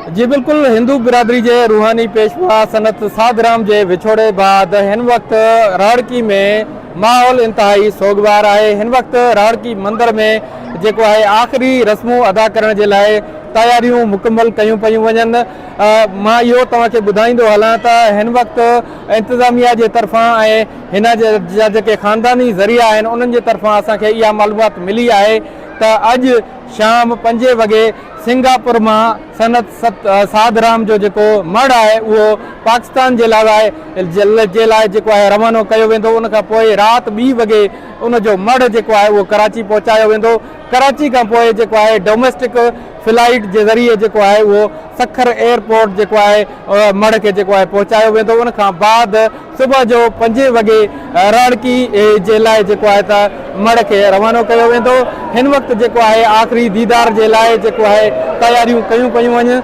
जी बिल्कुल, हिंदू बिरादरी के रूहानी पेशवा सनत साधराम के विछोड़े बाद हिन वक्त राड़की में माहौल इंतहाई सोगवार है। हिन वक्त राड़की मंदिर में जो है आखिरी रस्मों अदा करने के लिए तैयारियों मुकम्मल कयूं पयूं वजन। मां यो तवाके बुधाइंदो हलां त हिन वक्त इंतजामिया के तरफा हिन जे खानदानी जरिया हैं उन्हनि जे तरफा असांखे इहा मालूमात मिली है त अज शाम 5 वगे सिंगापुर में सनत साधराम जो मड़ है वो पाकिस्तान के रवानो किया वेंदो। उन खां पोइ रात 2 वगे उन जो मड़ जो है वो कराची पहुंचायो वेंदो। कराची का पोइ जो है डोमेस्टिक फ्लाइट के जरिए जो है वो सखर एयरपोर्ट जो है मड़ के जो है पहुंचायो वेंदो। उन खां बाद सुबह जो 5 वगे राड़की जे लाइ जो है त मड़ के रवानो किया वेंदो। हिन वक्त जो है आखिरी दीदार के लिए जो है तैयारियों कयूं पयूं वञनि।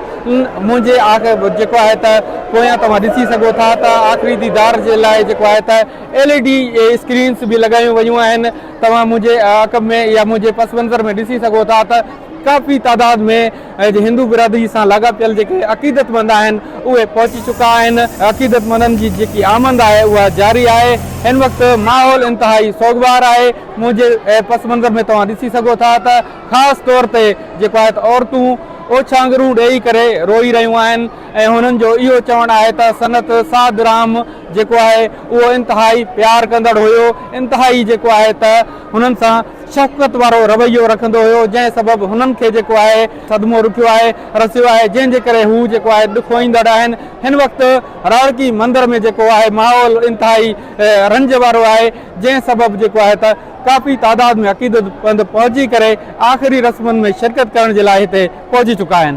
मुझे जो है त पोयां तव्हां ॾिसी सघो था त आखिरी दीदार के लिए जो है त LED स्क्रीन्स भी लगायूं वयूं आहिनि। तव्हां मुझे अक़ब में या मुझे पस मंज़र में ॾिसी सघो था त काफ़ी तादाद में हिंदू बिरादरी से लागापियल जो अक़ीदतमंद वे पहुंची चुका हैं। अक़ीदतमंदन की जी आमद है वह जारी है। इन वक्त माहौल इंतहाई सोगवार है। मुझे पस मंज़र में तुम ॾिसी सघो था त ख़ास तौर पर जो है औरतूं ओछांगरू ॾेई करे रोई रहियूं आहिनि ऐं हुननि जो इहो चवणु आहे त सनत साधराम जो है वो इंतहाई प्यार कंदड़ हुयो। इंतहाई जो है त हुननि सां शफ़क़त वारो रवैयो रखंदो हुयो जंहिं सबब हुननि खे जो है सदमो रुकियो है रसियो है जंहिंजे करे हू जो है ॾुखोईंदड़ आहिनि। हिन वक्त राड़की मंदिर में जो है माहौल इंतहाई रंज वारो है जंहिं सबब जो है त काफ़ी तादाद में अक़ीदतमंद पहुंची करे आखिरी रस्मन में शिरकत करण के लिए हिते पहुंची चुका हैं।